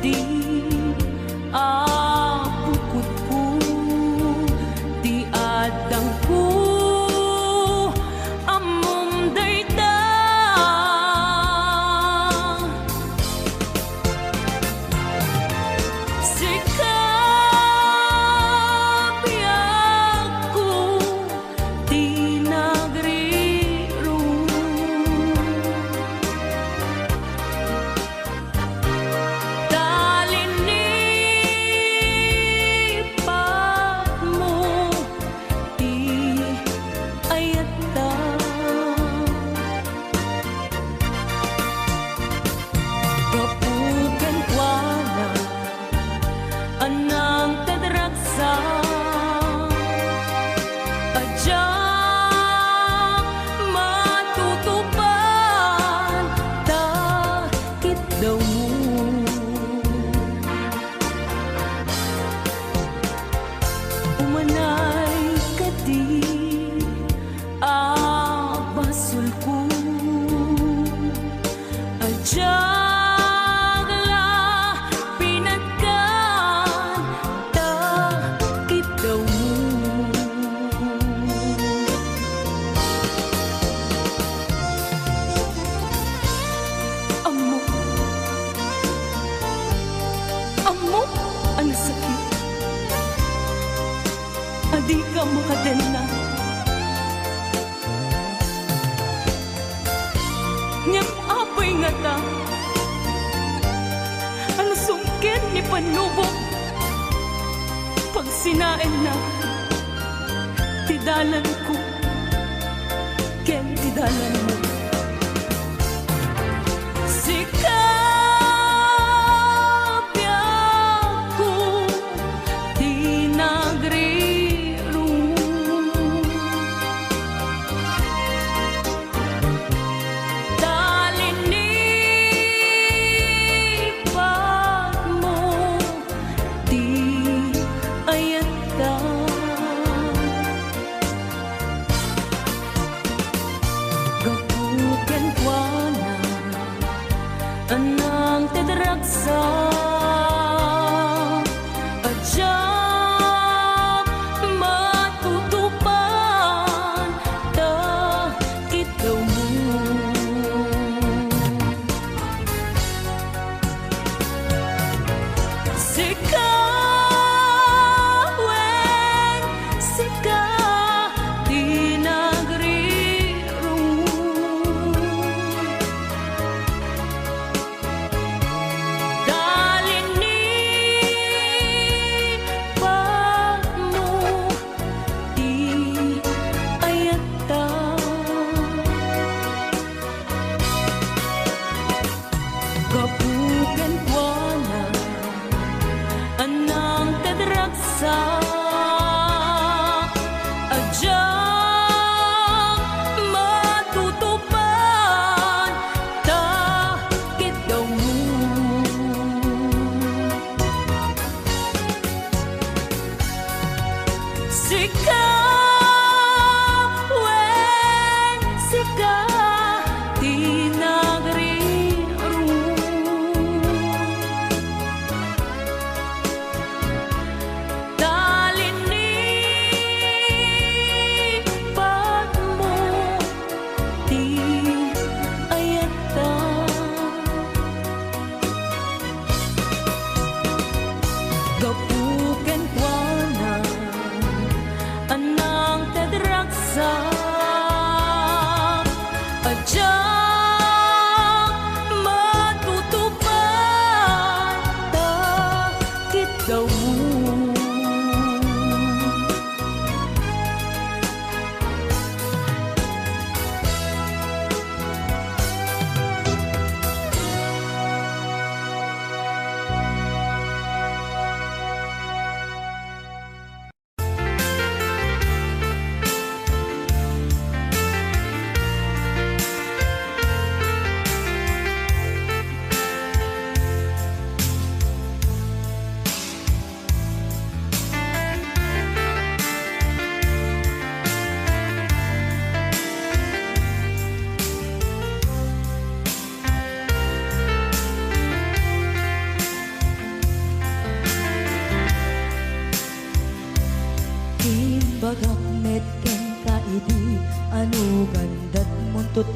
kadi pukot ko di adang ko amom dayta sikap ko di nagriru talinipat mo di ayata kapugan kuana anang tadragsa adya matutupan takit daw mo umanay kadi basul ko adya amo ang sakit adi ka makadena ngem apay nga ta ang sungkit ni panubok pag sinain na tidalan ko ken tidalan mo gapuken kuana anang tadragsa adya matutupan takit daw mo sikawen sika di nagriru talinipat mo di ayata kapugan kuana anang tadragsa adya matutupan takit daw mo sikawen sika di nagriru talinipat mo di ayata gapuken kuana anang tadragsa adya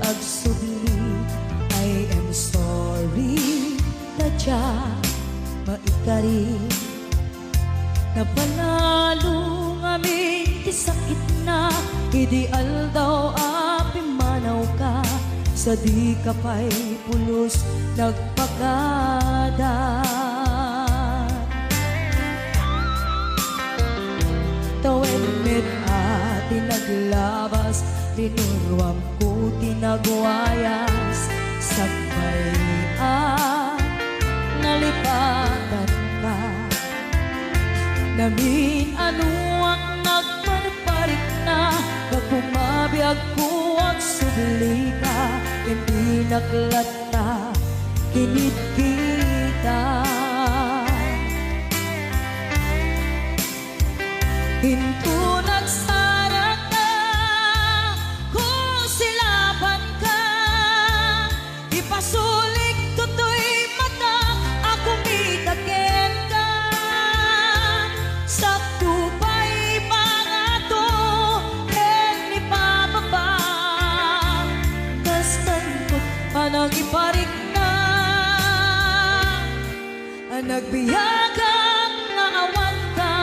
agsubli. I am sorry, tadya maikari. Napanalo ngamin ti sakit na, ideal daw api manaw ka. Sa di ka pa'y pulos nagpagada. Tawen met ati naglabas, tinuruam ko tinagwayas. Sabay nalipatan ka. Namin ano ang nagparparik na, pag bumabiyag ko at subli ka. Hindi naglata, kinit kita. Hinto nagsara ka, kung silaban ka. Ipasulik tutoy mata, ako mitakin ka. Sakto pa'y mga to, hen ipababa. Kastan ko't panang iparik na, nagbiyagang naawan ka.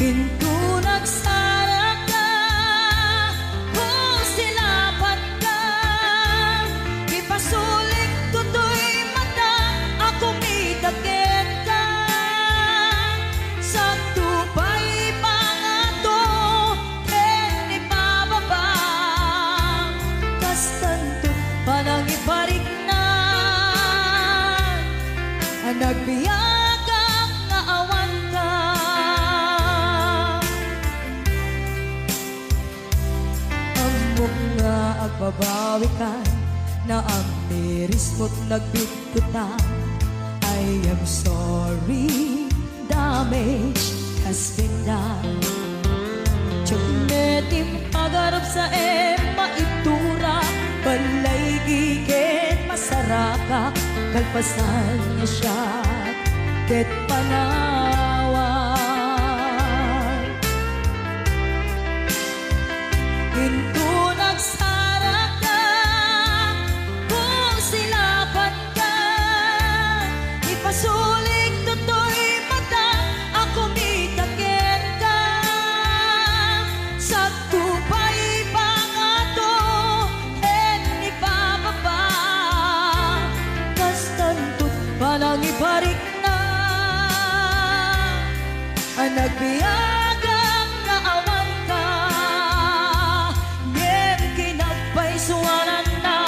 Hinto nagsara ka, kung silaban ka. Ipasulik tutoy mata, ako mitakin ka. Sakto pa'y pangato, hen ipababa. Kastanto panang iparik na, nagbiyagang naawan ka. Nga agbabawi ka, na ang miris mo't nagbigkutan. I am sorry, damage has been done. Tsunetim pagarap sa maitura, balay gigit masaraka. Kalpasan niya siya, ket panawan. Hinto nagsara ka, kung silaban ka. Ipasulik tutoy mata, ako mitakin ka. Sakto pa'y pangato, hen ipababa. Kastanto't panang iparik na, nagbiyagang naawan ka. Suwanan na,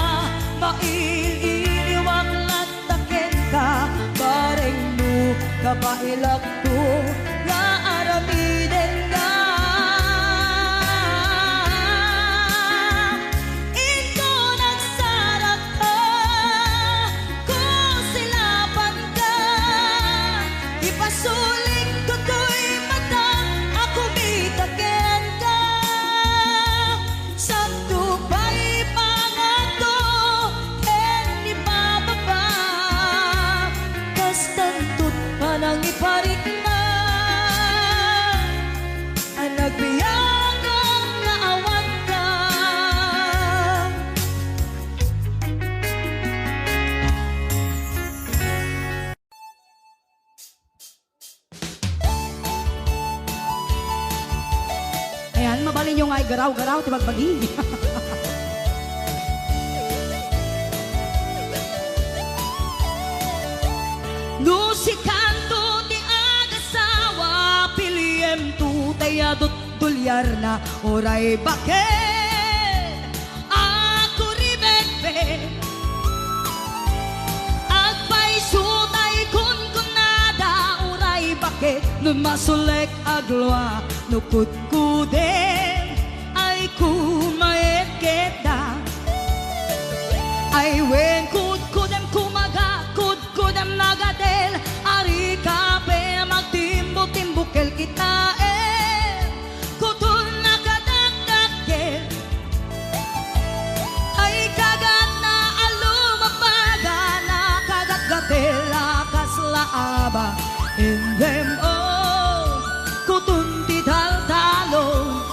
maililiwag lantakin ka. Bareng no, kapailak to, nga aramiden ka. Ito nagsarap ka, kung silaban ka. Ipasulik tutoy mata, ako mitakin ka. Sakto pa'y pangato, hen ipababa. Kastanto't panang iparik na, nagbiyagang naawan ka. Ayan, mabalin yung ay garaw-garaw, tibagbagi. No si kanto ti agasawa, piliem tu tayadot tulyar na oray bakit. Ako ribebe, agpay sutay kun kunada, oray bakit. bakit numasulik agloa nukut kudem ay kumayet kita ay wen kudem kumaga kudem nagadel ari kape magtimbo-timbukel kita kutun nakadagdakel ay kagat na alumapaga na kagat-gatela kaslaaba in them all kutun tidal-talong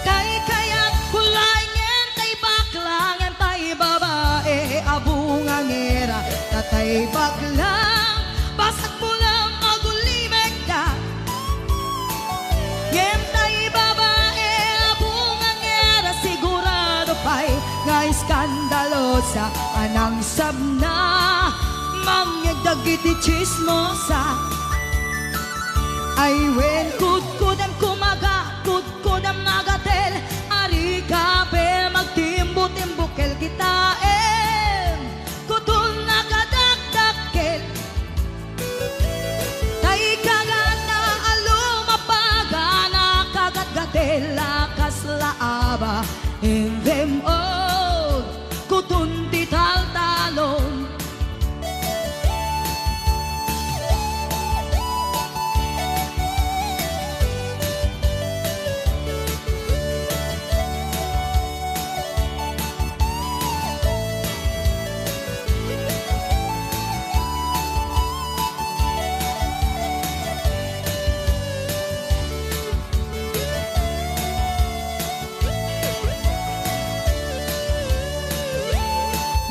kay kaya't kulay ngentay baklang ngentay babae abungangera tatay baklang basag mo lang magulimeg ka ngentay babae abungangera sigurado pa'y nga iskandalosa anang sabna mangyagdagiti chismosa ay wen kudkudam kumaga kudkudam nagatel ari kape magtimbo-timbukel kita kutun nakadakdakel tay kagat na alumapaga na kagat-gatela kaslaaba in them all kutun tital-talon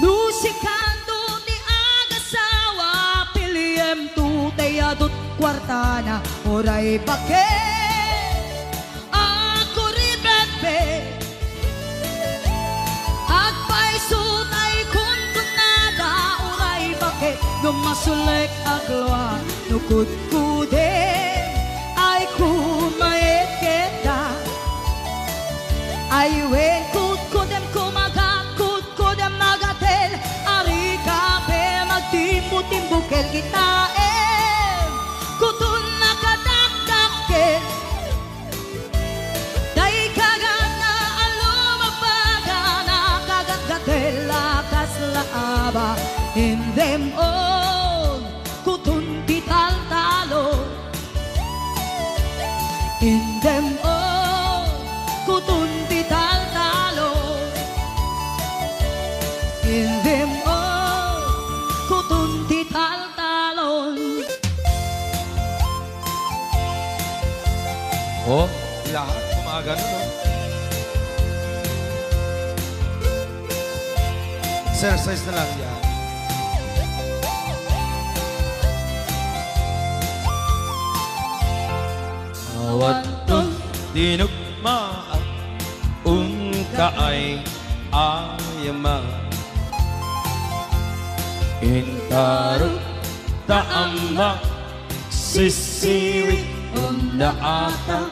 Nusikando ti agasawa piliem tu tayadot kwartana oray bakit ako ribetbe at paisut ay kuntunada oray bakit numasulik agloa nukut kudem ay kumayet kita ay wen kudkudem kumaga kudkudem nagatel ari kape magtimbo-timbukel kita kutun nakadakdakel day kagat na alumapaga na kagat-gatela kaslaaba in them all kutun tital-talo in them all kutun tital-talo in them all kutun tital-talon. Oh, lahat gumagano, no? Exercise na lang yan. Awat dinugmaan kaay ayama intarot taama sisiwit unaata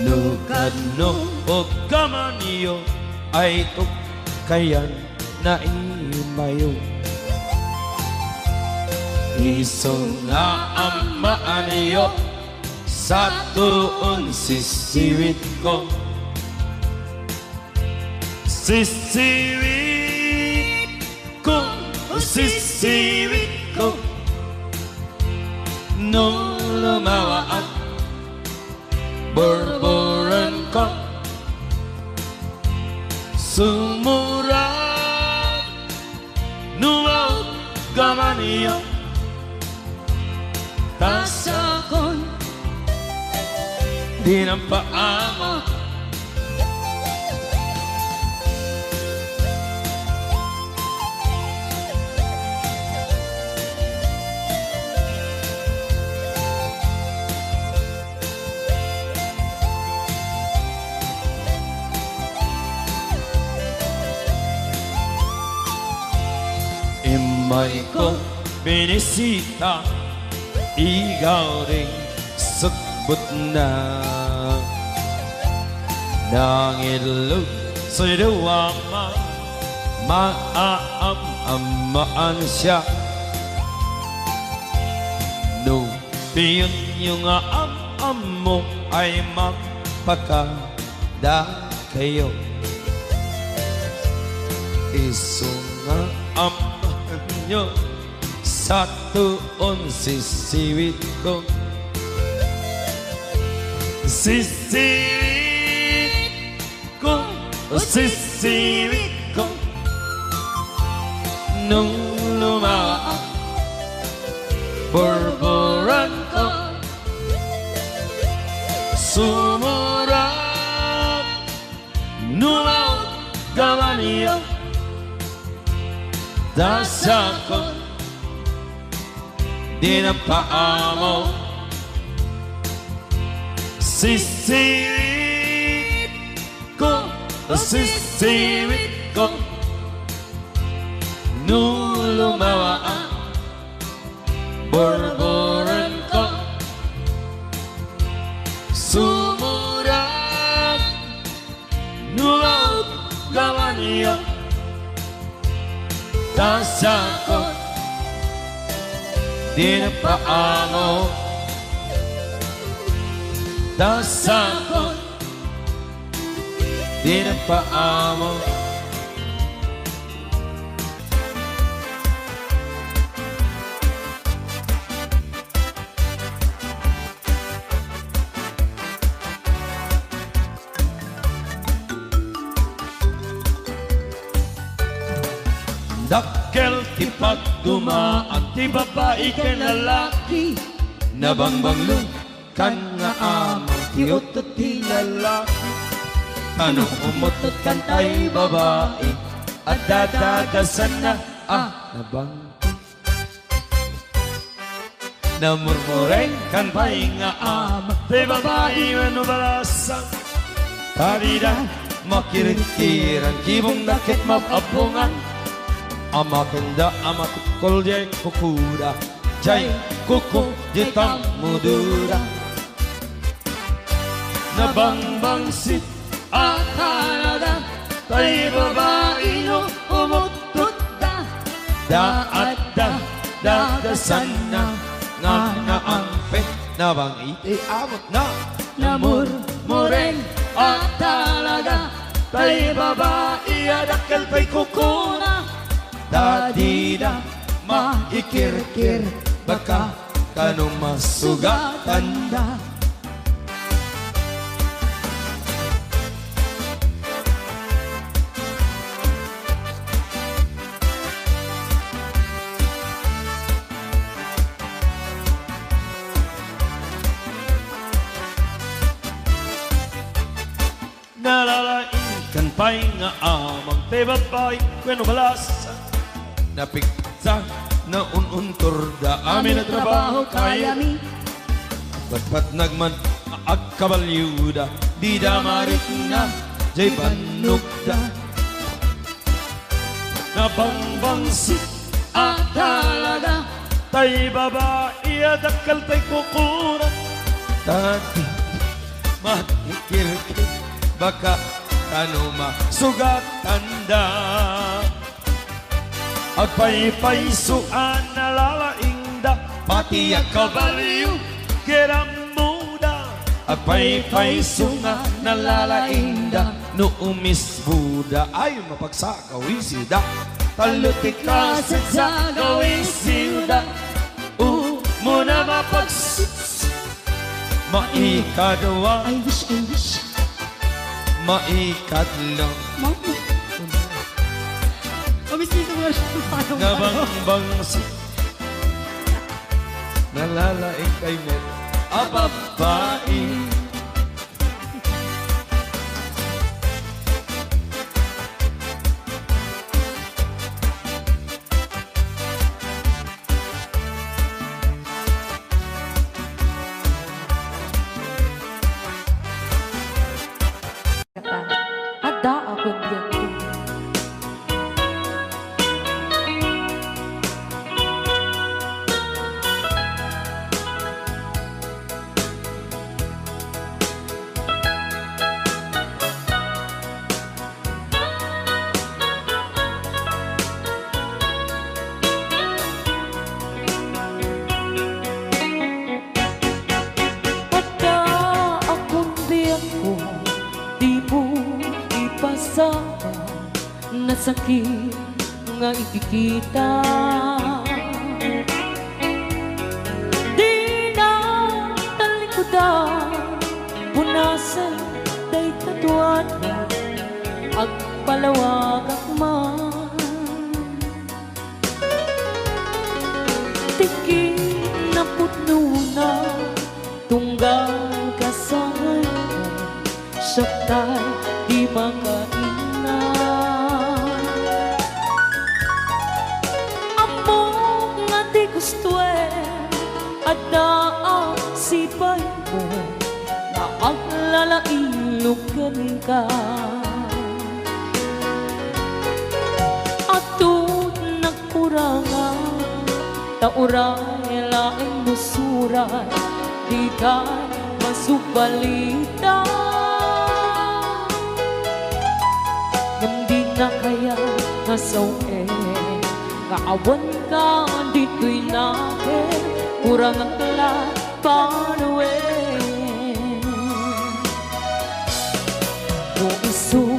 nukadno o kamaniyo ay tukayan na imayo isong na amaan niyo sa tuon sisiwit ko sisiwit ko sisiwit ko nung lumawa at borboran ko sumura nuwaw gamaniyo tasakon di ng paamo imay ko binisita ikaw rin sakbot na nangilog sa'y dawama maaamaan siya Piyon yung am mo ay magpakada kayo. Isunga amahan nyo sa tuon sisiwit ko. Sisiwit ko, sisiwit ko, nung lumaak borboran ko, sumurap numaw gawa niyo. Dasakot din ang paa mo. Sisiwit ko, sisiwit ko, nung lumawa ang borboran ko, sumurap numaw gawa niyo. Dasakot din ang paa mo. Dasakot din ang paa mo. Dakkel ti pagdumaan ti babae ken lalaki, nabangbanglong kan nga amang ti utot ti lalaki. Tanong umutot kan tay babae at dadagasan na nabang. Namurmureng kan pay nga amang ti babae manubalasan. Talida makirit-kiran kibong nakit mapapungan. Amakenda amakukol jay kukuda, jay kuku jitang mudura. Nabangbangsit at halaga, tay babae no umutot da. Daat dadasan na, nga naampet, nabang iti abot na. Namurmureng at halaga, tay babae adakal pa'y kukuna. Dadida maikirkir, baka kanong masugatan da. Nalalain kan pa'y nga amang te babae kweno balasa. Napigsa na ununtor da amin na trabaho kaya mi. Patpat nagman agkabalyuda, di da marik na jay banugda. Nabangbangsit at talaga, tay babae at akal tay kukuran. Tati matikirkir, baka kano masugatan da. Agpay-paysuan nalalaingda, pati ang kabalyo kerang muda. Agpay-paysunga nalalaingda, no umis Buda ay mapagsagawisida. Talutik ka sa gawisida, muna maikadwa, I wish maikadlang. Obviously, ito mo siya parang Nabangbangsit nalalaing kay Met babae. Ada ako diyan. sakit nga ikikita. Di na talikudan, punasan day katuan, ag palawag akman. Tiki na putno na, tunggal ka sa ngayon, saktay di makaina. Amo nga di gusto at daang sipay mo, na ang lalailugan ka. Ato nagkurangan, tauray laing musuran, di ka masubalita. Hindi na kaya nasawe, kaawan ka dito'y nakin, kurang ang kalat panuwe. Kung iso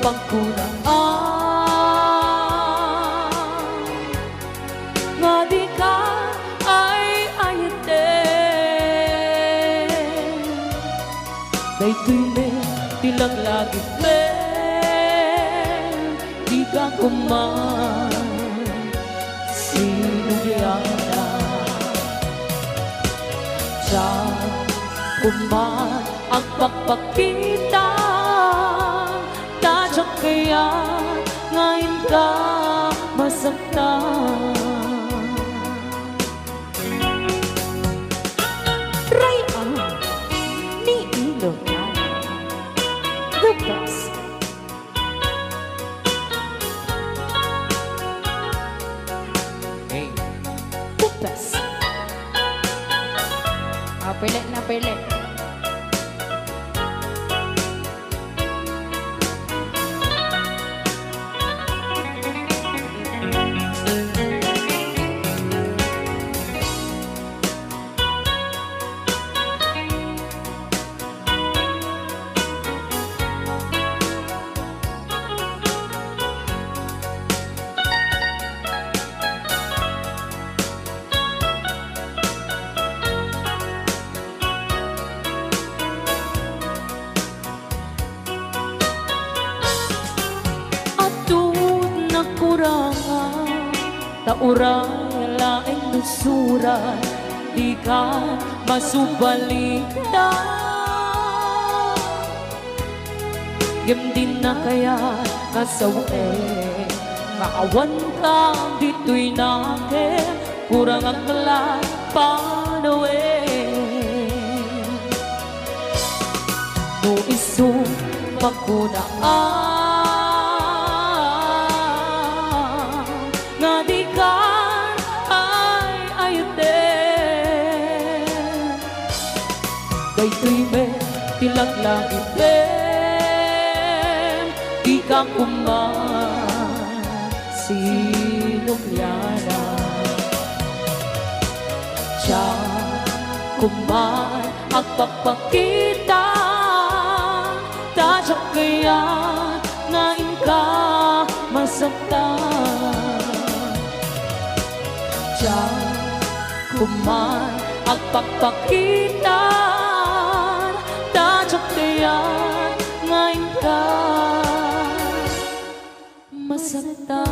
pagkunaan, nga di ka ay ayaten. Daytoy me, tilag lagi me, di ka kuman, sinugyana. Diyan kuman ang pagpakita, tadyak kaya ngayon ka masaktan. Rayaan ni Ilocan, the best. Hey, The best. Pili na pili. Tauray laing nusuran, di ka masubalita. Gimdin na kaya kasawe, maawan ka dito'y nakin, kurang ang kalat panawe. No isong pagkunaan, nga di ka ay ayaten. Daytoy me, tilag lagi me, di ka kuman, sinugyana. Siya kuman ang pagpakita, tadyak kaya ngayon ka masaktan. Diyan kuman ang pagpakita, tadyak kaya ngayon ka masaktan.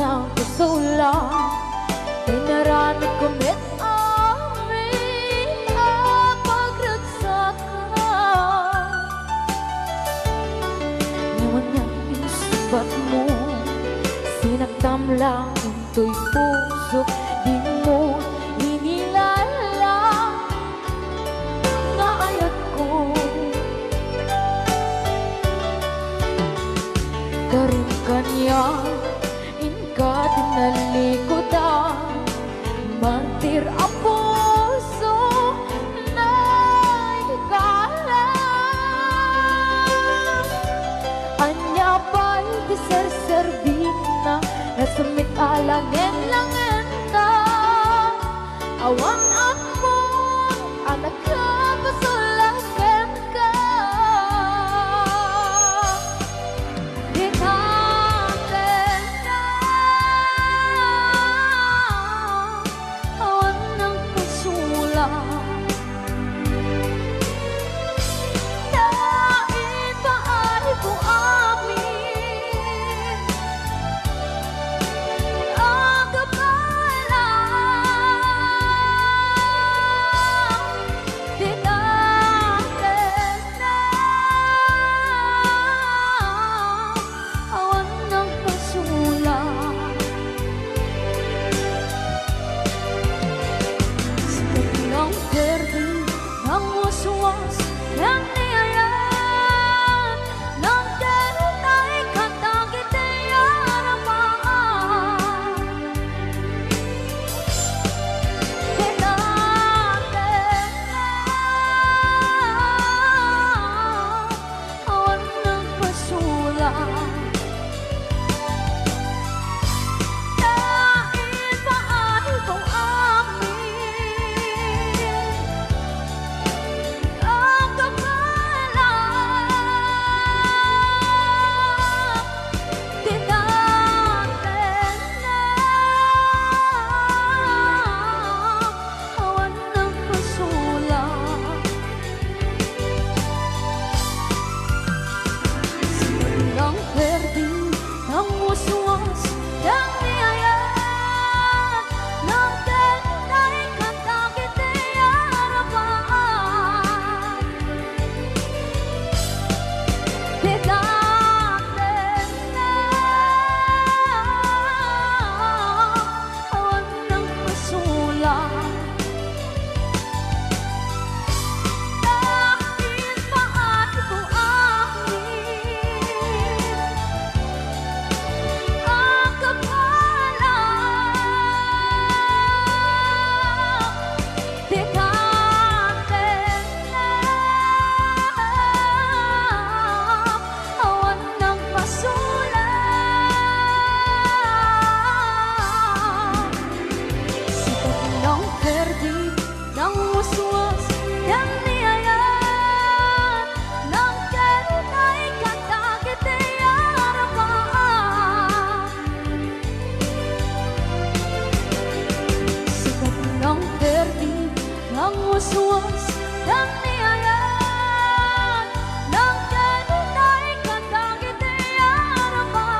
ng pusula Inaranit ko met amin ang pagragsakan Ngayon ang isbat mo Sinagtam lang into'y puso Di mo hinilala Nga ayat ko Karin kanya Inka tinalikodan Mantir ang puso Na ikala Anya ba'y di serservin na Nasumit alangin langin na Awan ako Anak ka pasulagan ka Di natin na Awan ng pasulang Nain pa ay buamin Ang kapalang Di natin na Awan ng pasulang Sikat ng berde ng waswas Ng niyayan Ng derot ay katagit ay aramaan Di natin na Awan ng pasulang Nain pa ay buamin Ang kapalang Di natin na Awan ng pasulang Silang berde ng waswas Ng niyayan Ng derot ay katagit ay aramaan Di natin na Awan ng pasulang Nain pa ay buamin Ang kapalang Di natin na Awan ng pasulang Sikat ng berde ng waswas Ng niyayan Ng derot ay katagit ay aramaan Sikat ng berde ng waswas Ng niyayan Ng derot ay katagit ay aramaan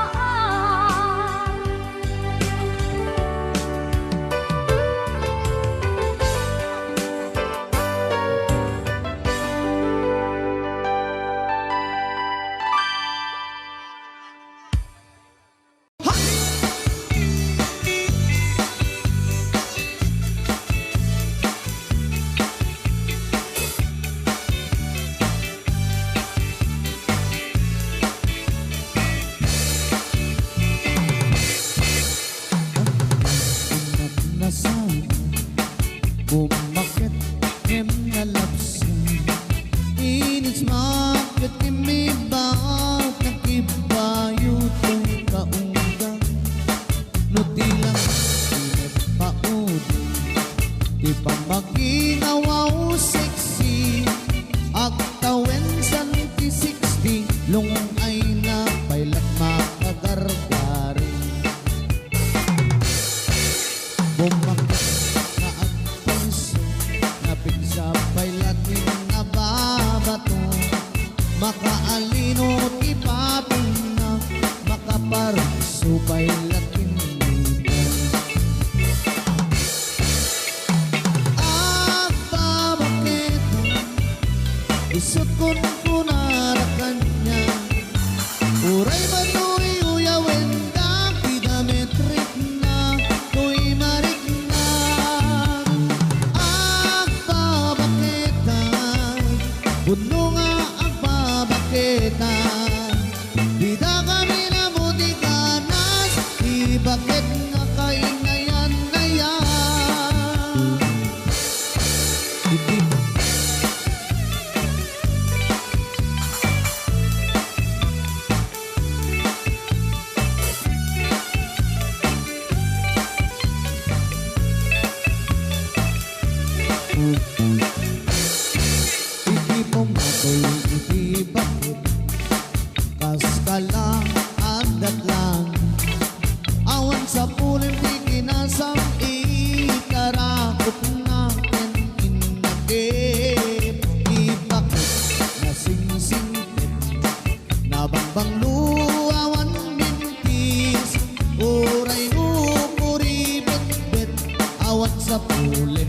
Nasaan bumakit em nalapsan Inis makit imibat Nakibayutong kaungang Nutilang inip paud Di pa maginawaw sexy Agtawen san ti 60 Lungong ay napailat makagargari Bumakit na at puso Napigsapay latin na babato Makaalino ti papin na Makaparsupay latin na isut kun kunara kanya uray manoy uyawen da kidametrik na tuy marik na agbabaketan puno nga agbabaketan bida kami na mutiganas ibakit nga kainayan na yan Iti pumatoy, iti bakit kas ka lang, adat lang awan sa pulim di kinasang ikarakot natin inakip ibakit na sing-singpit nabangbang luawan mintis uray upuri bet-bet awan sa pulim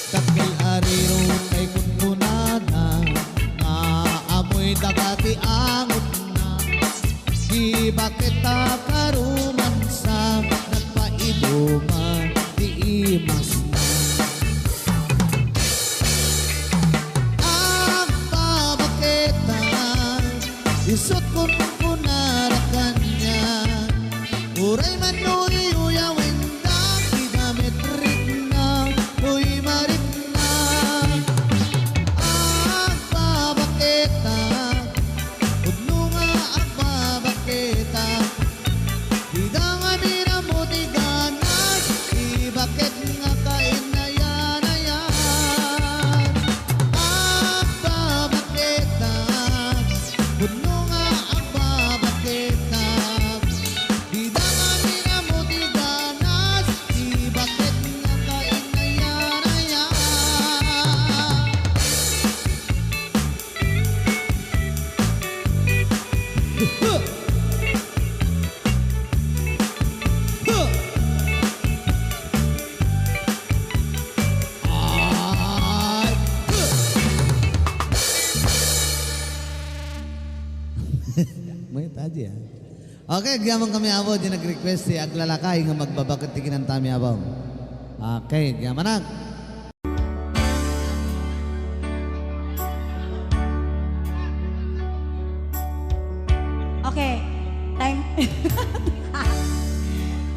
Takil ariro kay kunkunana Naamoy dagati angot na Di bakit karuman sa Nagpaiduman di imas na Agbabaketan Isot kunkunara kanya Uray manoy uyawin da kidametrik na tuy marik na agbabaketa udno nga agbabaketa hidangan nila mo di ganas ibakit nga kainayan-ayan agbabaketa udno nga agbabaketa hidangan nila mo di ganas ibakit nga kainayan-ayan May tadi ya. Okay, gyamon kami abo di nag-request si aglalakay nga magbabakit tikinan tami abo. Okay, gyamanak. Okay, time.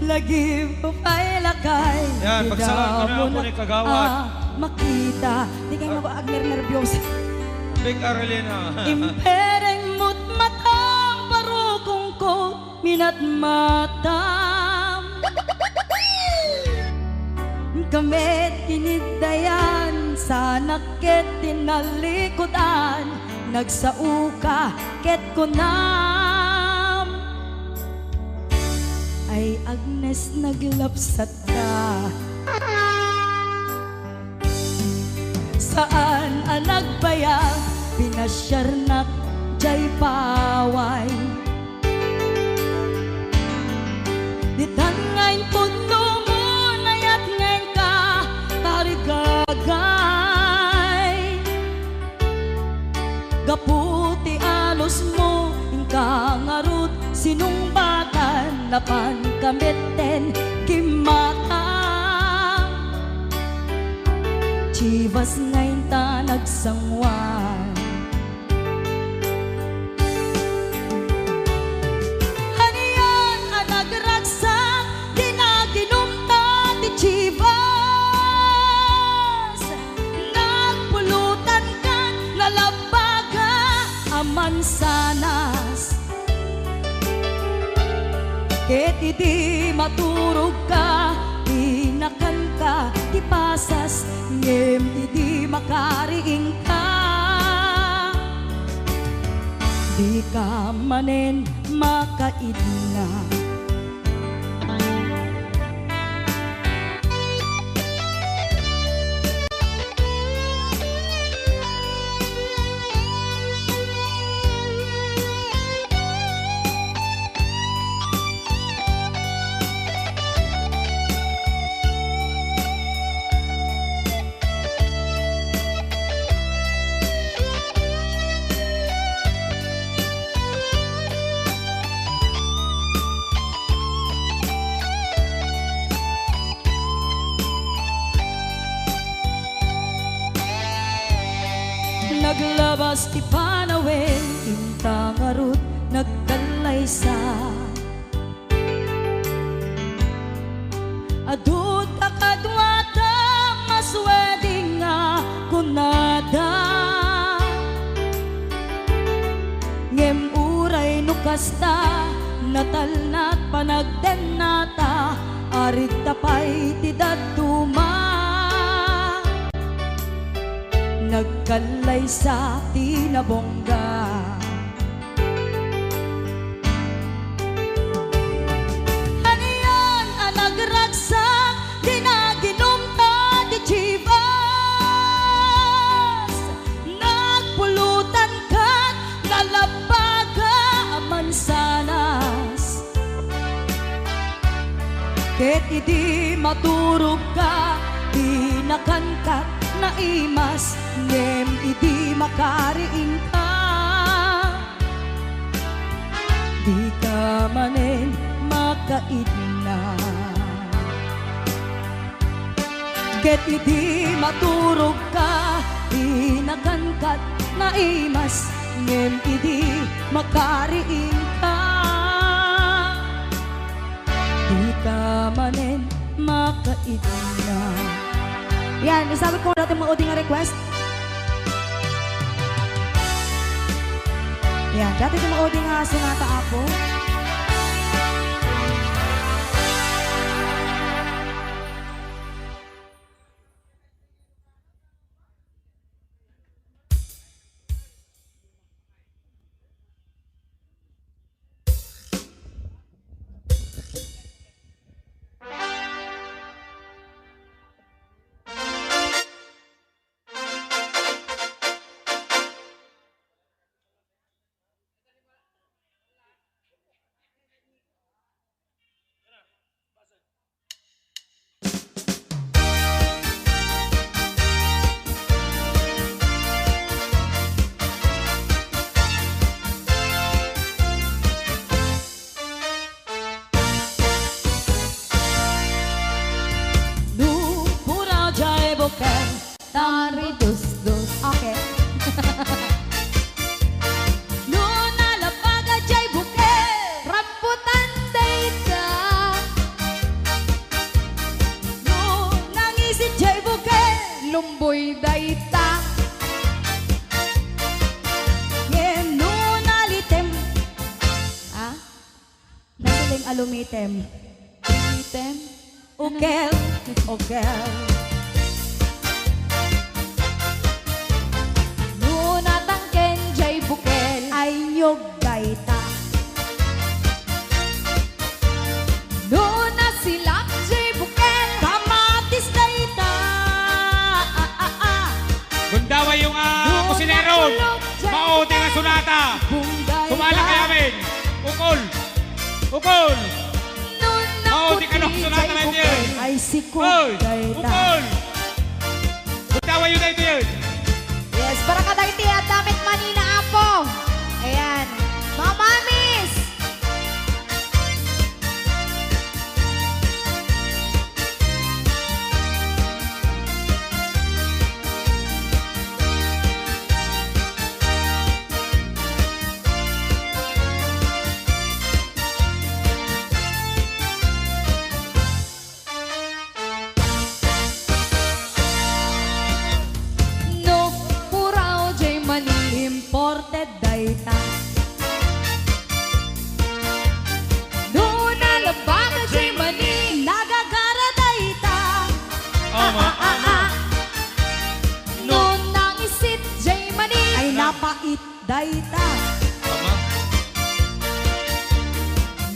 Lagi mo pa'y lakay. Yan, pagsalaan ko na ako ni Kagawad. Makita. Di kayo mag-nervyos. Big Arelina. Impereng mo't matang parukong ko minat matam. Kami tinigdayan sa nakit tinalikudan. Nagsauka ket kunam. Ay Agnes naglapsat ka. Saan ang nagbayag pinasyarnak jay paway. Ditan ngayon puno mo nayat ngayon ka tarigagay. Gaputi alos mo ingka ngarut sinumbatan napan kamitten kimata. Chivas ngayon ta nagsangwan. Haniyan ang nagragsak, di na ginumta ti Chivas. Nagpulutan ka, nalabaga ang mansanas. Ket iti maturog ka, inakan ka, ti pasas, ngem iti makariing ka. Di ka manen makaidna. kas ti panawen inta ngarut nagkalaysa adud kakadwata masweding nga kunada ngem uray nukasta natalnat panagden nata arit tapay ti daduma nagkalay sa tinabongga haniyan ang nagragsak di naginumta di chivas nagpulutan kat nalabaga mansanas ket idi maturog ka di nakankat na imas ngem idi makariing ka di ka manen makaidna ket idi maturog ka di nakankat na imas ngem idi makariing ka di ka manen makaidna. Yan, isabi ko natin mga oding request. Yan, dati yung mga oding sunata ako. Tari dus-dus. Okay. No nalapaga jay buke rambutan dayta. No nangisit jay buke lumboy dayta. Ngem no nalitem. Ah? Nasiling alumitem. Alumitem? Ukel. Ukel. Ay nyog dayta no nasilak jay bukel kamatis dayta Gundawa yung kusinero maote nga sunata sumala kay amin ukol ukol maote ka nung sunata na yun ay sikul dayta ukol Gundawa yun dayta yun yes para ka dayti at damit manina apo. Ayan, mga mamis! No, puraw jay mani imported dayta. No nalabaga jay mani nagagara dayta. No nangisit jay mani ay napait dayta.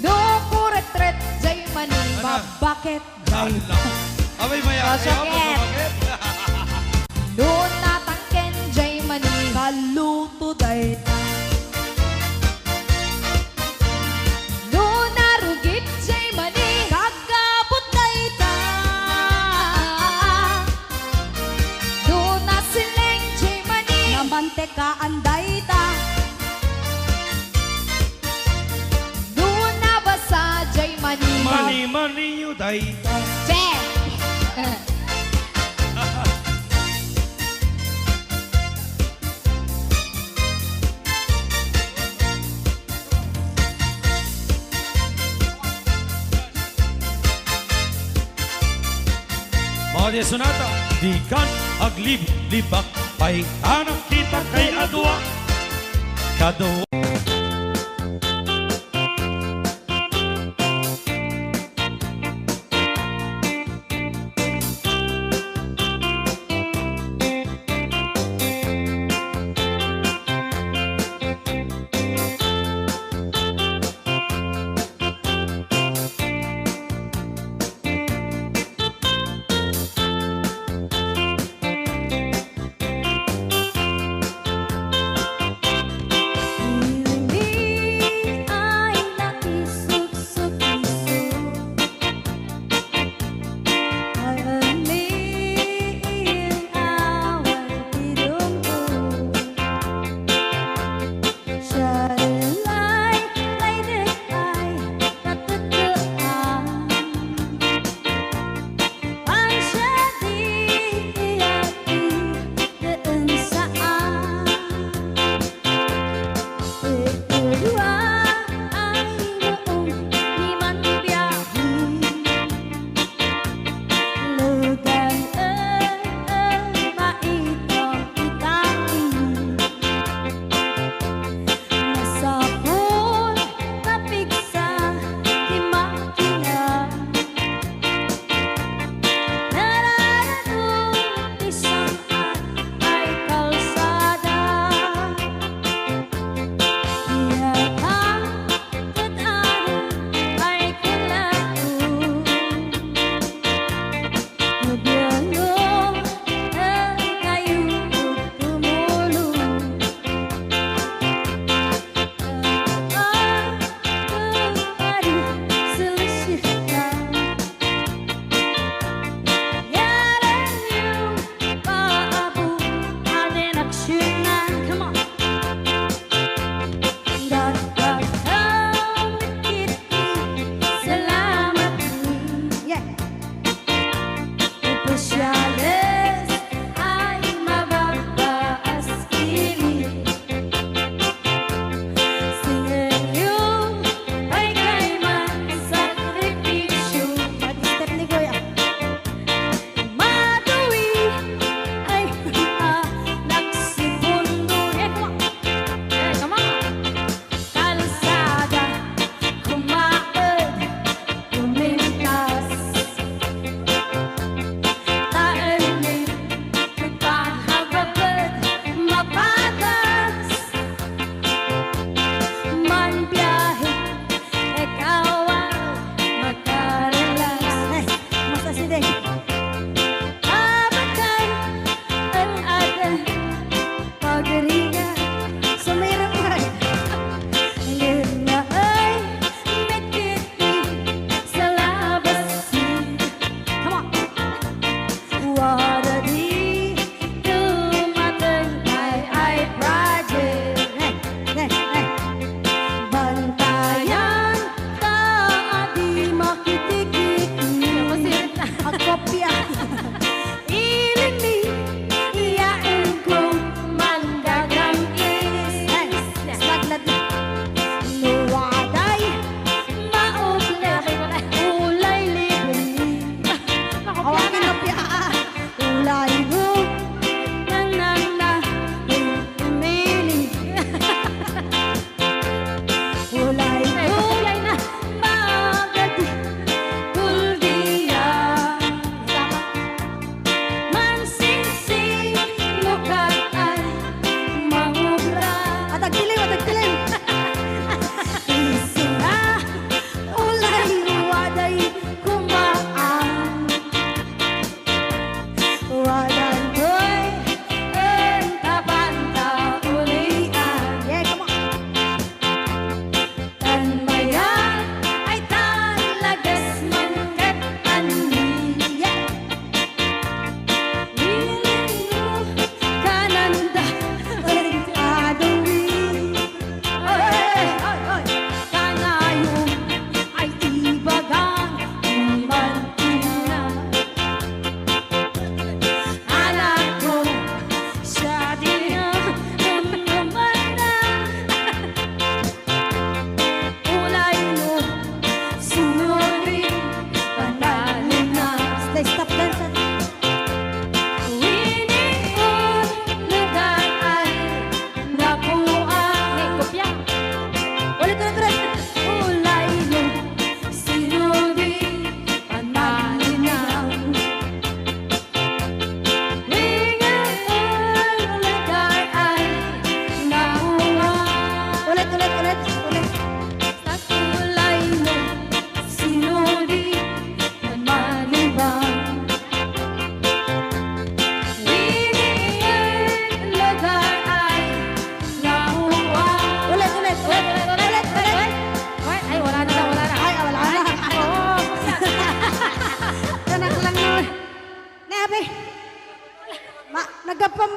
No kuretret jay mani babakit dayta. Abay maya. Bakit? No natangken jay mani kaluto dayta. No narugit jay mani kagabot dayta. No nasileng jay mani namantekaan dayta. No nabasa jay mani Mani you dayta. Che! Adi sunata, di kan aglib-libak, pay anak kita kay adwa. Kadwa.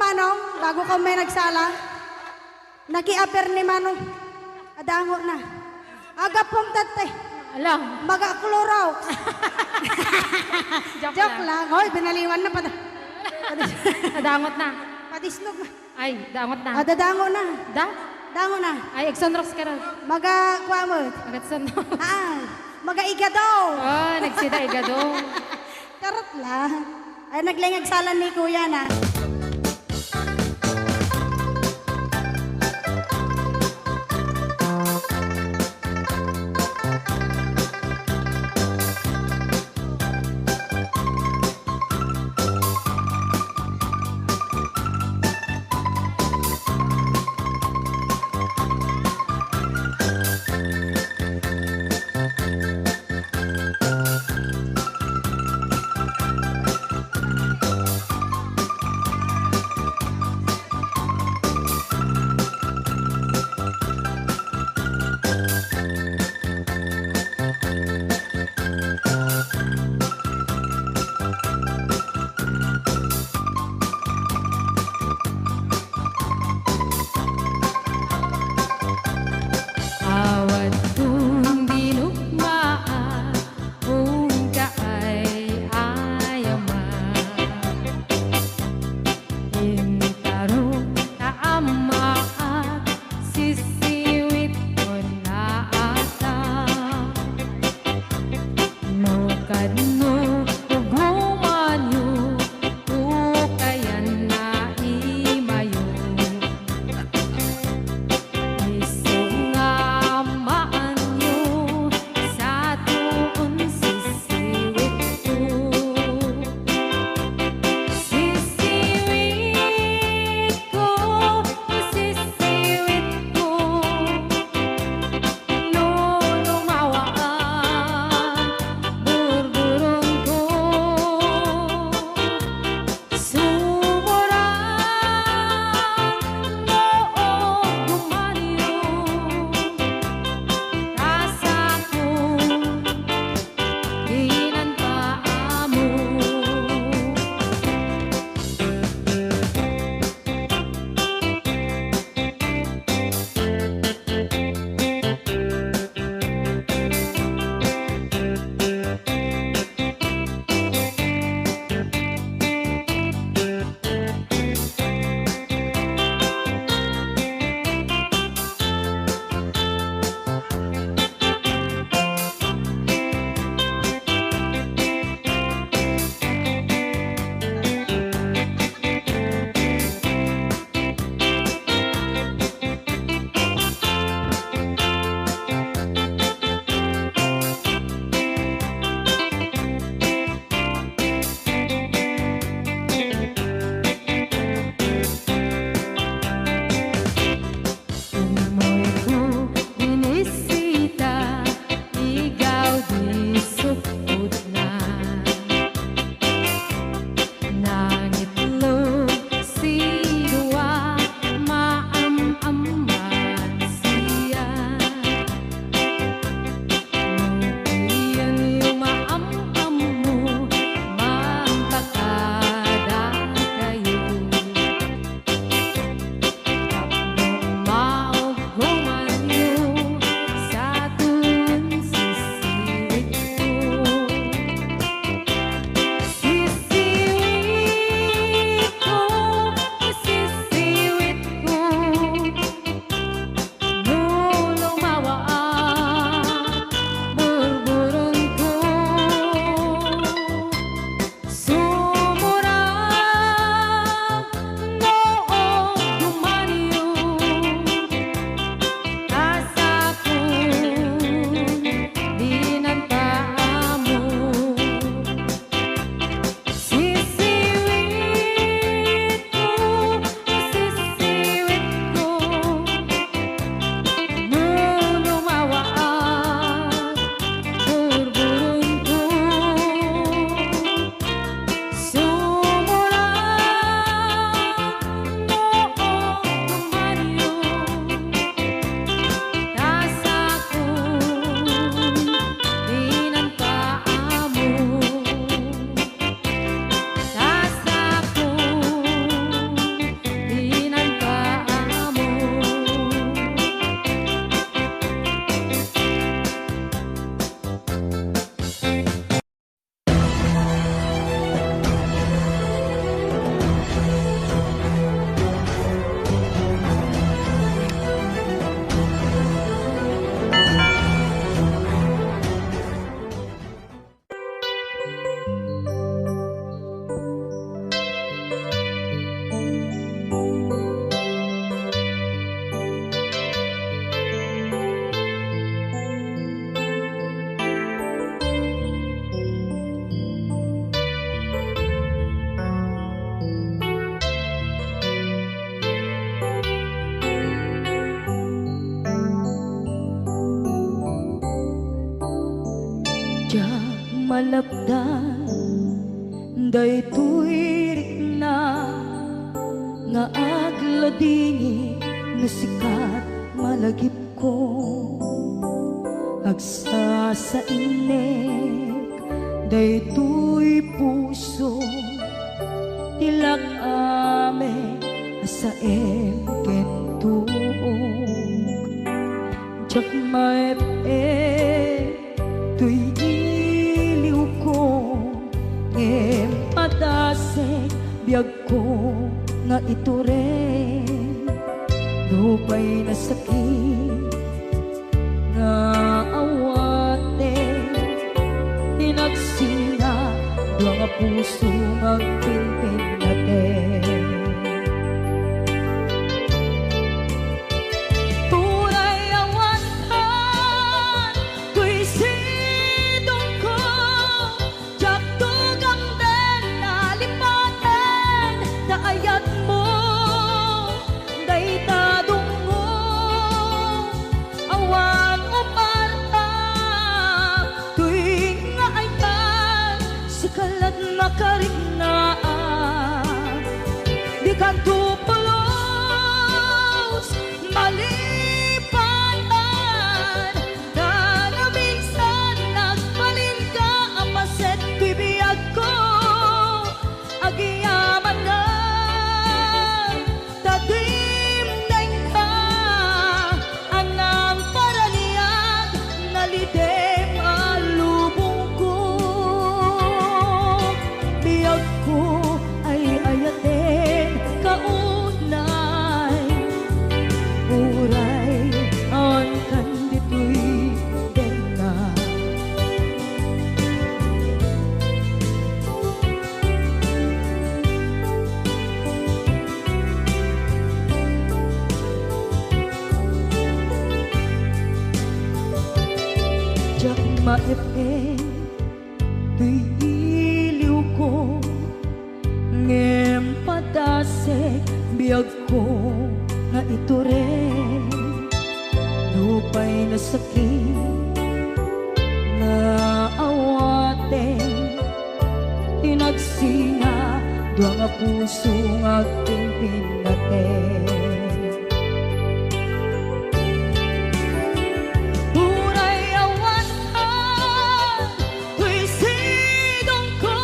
Manong, bago ka may nagsala, naki-aper ni Manong. Adango na. Aga pong tate. Alam. Mag-akluraw. Joke lang. Hoy, binaliwan na. Nadangot na. Padisnog na. Ay, dangot na. Dadango na. Da? Dango na. Ay, Exonrox ka rin. Maga-kwamot. Agatsunrox. Maga-igadaw. Oh, nagsida igado. Karot lang. Ay, naglingagsalan ni Kuya na. Diyak malabdan daytoy rikna nga agladingi nga sikat malagip ko agsa sa inek daytoy puso tilak ame asaem kentuog jak maep tuy iliw ko ngem padasek biyag ko nga ito rin lupay na sakit nga awate inagsina doa nga puso magpilpil natin tunay awantan tuy sidong ko jak tugang den nalipaten na ayat mo daytadong mo awan umarta tuwing nga aytan sa kalat makarinaan di ka tupulos malipatan na minsan nagbalin ka apaset bibiyag ko agiyaman na tadimdeng ka anang paraniag nalidem alubong ko biyag ko ay ayatin kaunay uray on kanditoy den na jak maepeng tuy iliw ko ngem padasek biyag ko nga ito rin lupay na sakit nga awate tinagsinga doa nga puso nga pimpin natin tunay awantan tuy sidong ko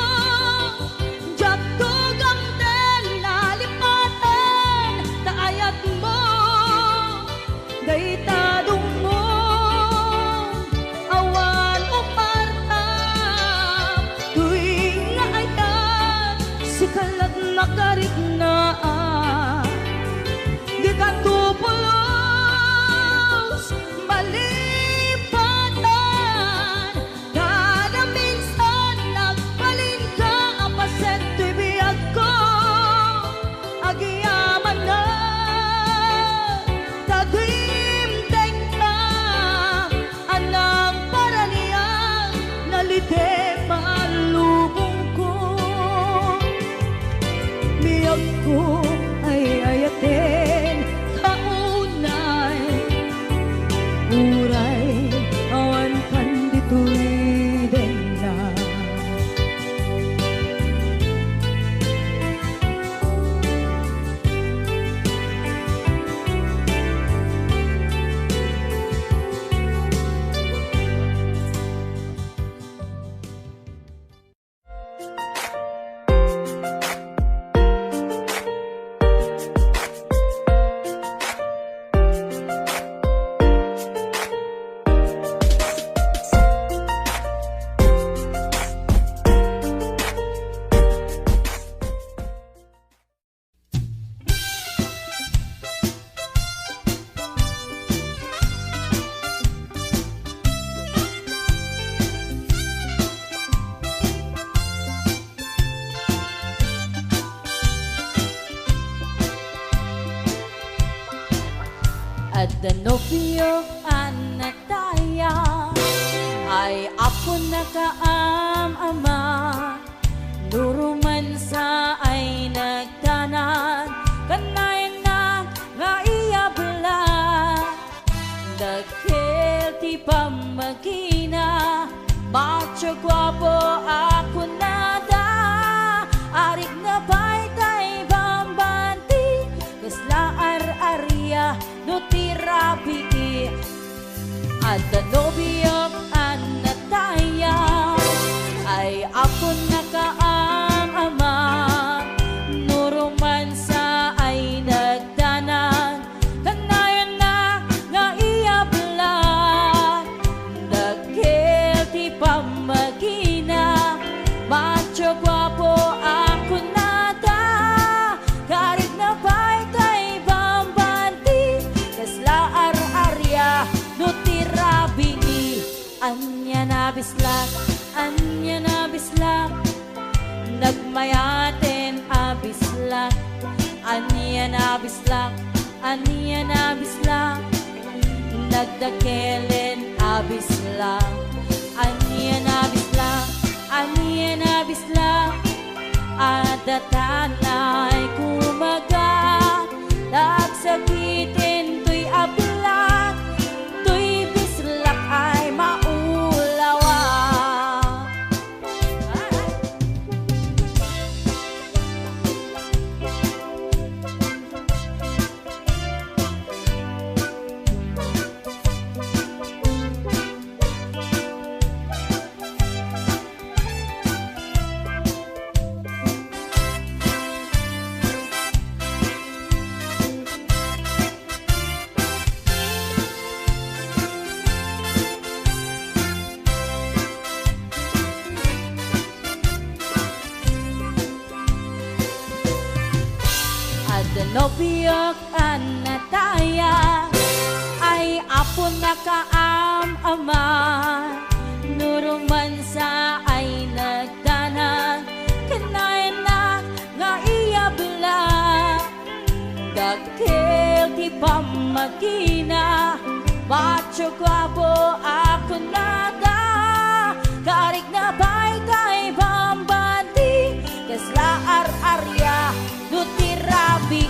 jak tugang den nalipaten na ayat mo daytadong mo awan umarta tuwing nga ayat si kalat nakariknaan di ka tupulos malipatan kada minsan nagbalin ka apaset tuy biyag ko agiyaman na tadimdeng ka anang paraniag nalidem alubong ko biyag ko ay ayatin kaunay uray awan kanditoy den na At the nobyo anataya ay ako nakaam-ama nuruman sa ay nagtanan kanay na nga iyabla dagkel ti pamagina macho guwapo ako nada, arik na baytay bambanti, kasla ar-arya no tirabi, at the nobiyok anataya, ay ako nakaang ama, nuruman sa ay nagdanan, kanayan na nga iyablan, nagkil di pamagina, macho guwapo ako nada, karit na baytay bambanti, kasla ar-arya no tirabi, anya na bislak, anya na bislak, nagmayaten abislak, anya na bislak, anya na bislak, nagdakelen abislak, anya na bislak, anya na bislak, adatanay kumaga, nagsakitin to'y ablak, to'y bislak ay maulawa. Nobiyok anataya, ay apo nakaam ama, nuruman sa ay nagdanan, kanayan na nga iyabla, dagkil di pamagina, macho guwapo ako nada, karik na baytay bambanti, kasla ar-arya no tirabi,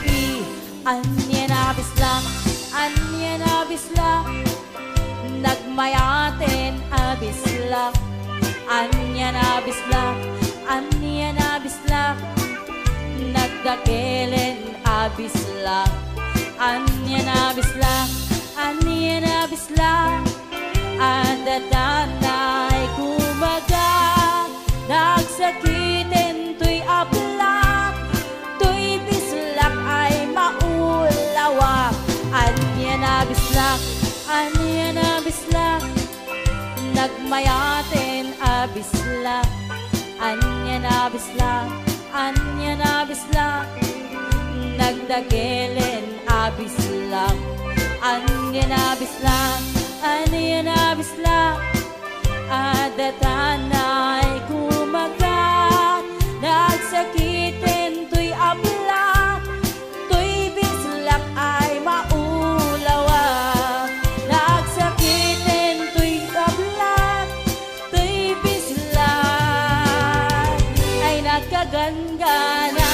anya na bislak, anya na bislak, nagmayaten abislak, anya na bislak, anya na bislak, nagdakelen abislak, anya na bislak, anya na bislak, adatanay kumaga, nagsakitin to'y ablak, to'y bislak ay maulawa, anya na bislak, anya na bislak, nagmayaten abislak, anya na bislak, anya na bislak, nagdagelen abislak, anya na bislak, anya na bislak, adatanay kumagat, nagsakitin to'y ablak, to'y bislak ay maulawa, nagsakitin to'y ablak, to'y bislak ay nagkagangganas.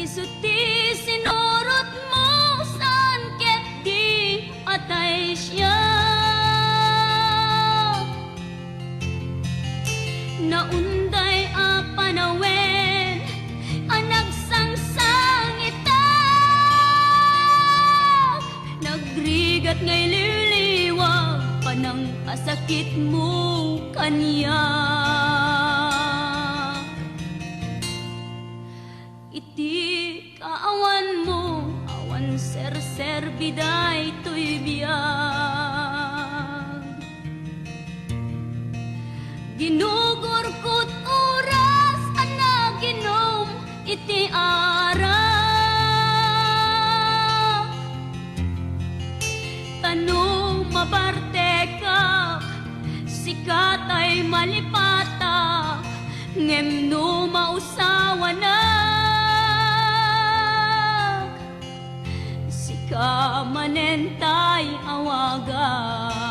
isuti sinurot mo saan ket di atay siya. Naunday a panawen ang nagsangsang itak, nagrigat ngay liliwag panang asakit mo kanya. Iti kaawan mo awan ser biday to'y biyag, ginugor ko't oras ana ginom iti ara. Tano mabarte ka sikat ay malipata, ngem no mausawa na sika manentay awagak.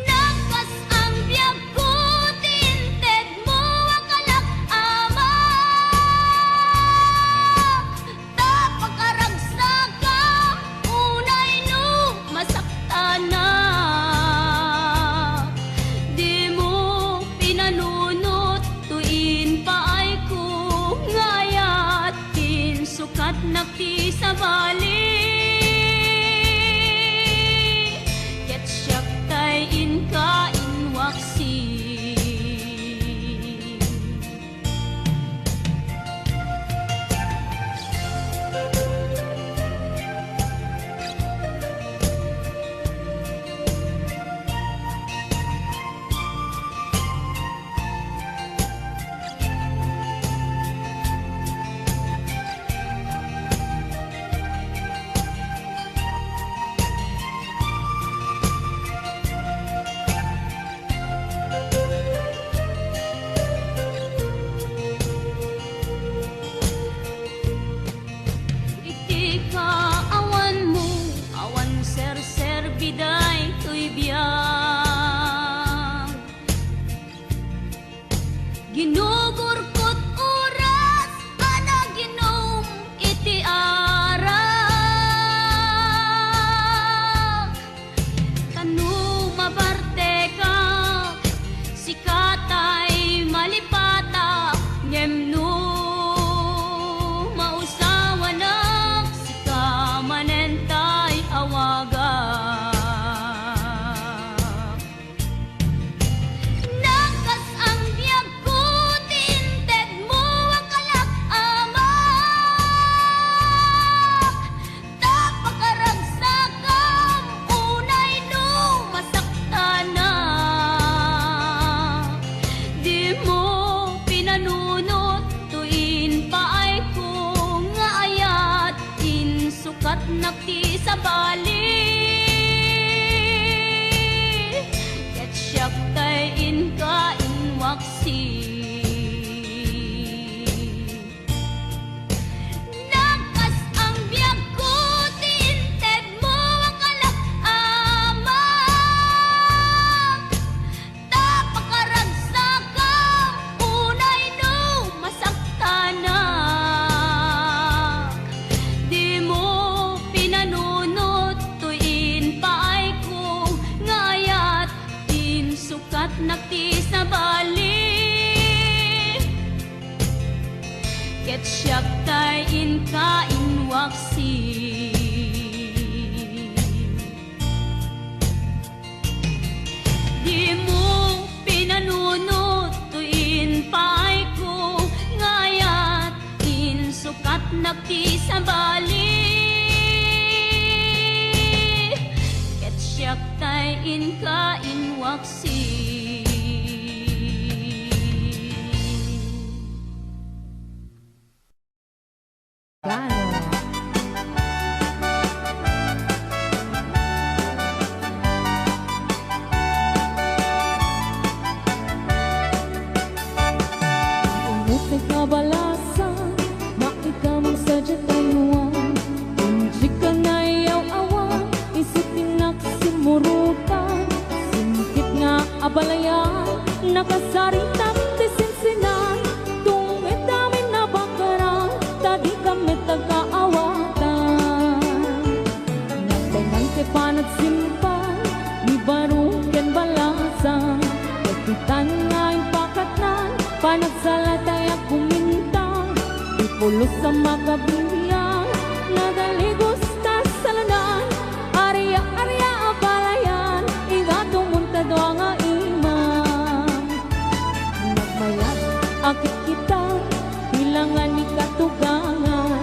Nakas ang biyag ko tinted mo akalak ama, tapakaragsak ka unay no masakta na. Di mo pinanunot tuin paay ko ngayat tin sukat nakti sa bali. Ket siyak tay inka inwaksi. Iti kaawan mo awan ser biday to'y biyag, ginugor ko't oras ana ginom iti ara. Tano mabarte ka sikat ay malipata, ngem no mausawa na sika manentay awagak. Nakas ang biyag ko tinted mo akalak ama, tapakaragsak kam unay no masakta na. Di mo pinanunot tuin paay ko nga ayat in sukat nakti sa bali. Ket siyak tay inka inwaksi. Nakas ang biyag ko tinted mo akalak ama, tapakaragsak kam unay no masakta na. Di mo pinanunot tuin paay ko ngayat tin sukat nakti sa bali. Ket siyak tay inka inwaksi. Di mo pinanunot tuin paay ko ngayat tin sukat nakti sa bali. Ket siyak tay inka inwaksi. Umutay kabalasan, maikamang sadya tayuan. Hindi ka nayaw-awan, isitinak simurutan. Sintit nga abalayan, nakasari panagsimpan ni baruken balasan kapitan ngayon pakatnan panagsalatay at kumintang ipulos sa makabiyang nagaligos ta sa lanan arya abalayan igatong muntado ang imam nagmayat akit kita hilangan ni katugangan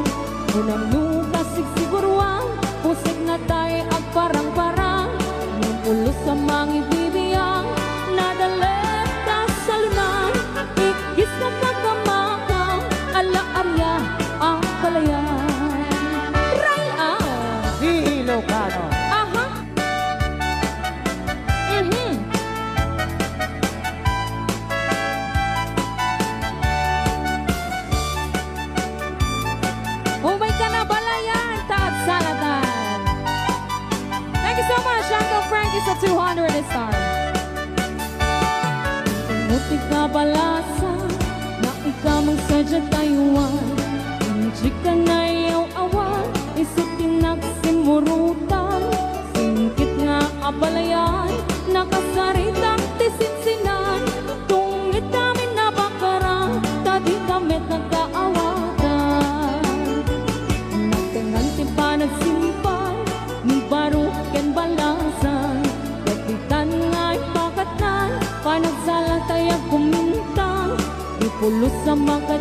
unang nukasig siguruan pusig na tayo ag parang-parang nung ulos sa mga ibibiyang nadalit ka sa lunan ikis na pagkamakang ala arya ang palayan ray Ilocano. aha Umay ka na balayan, taat salatan. Thank you so much, Uncle Frankie sa 200 star. Umuti ka balasa, na ikaw magsadya tayuan. Hindi ka na iyaw awan, isitin nagsimurutan. Singkit nga abalayan, nakasaritang tisinsinan. Tungit kami na bakara, tadi kami nagkaawatan. Nagtanganti pa nagsimpan, ni baruken balasan. Kapitan nga'y pakatnan, panagsalatay at kumintang. Ipulos sa mga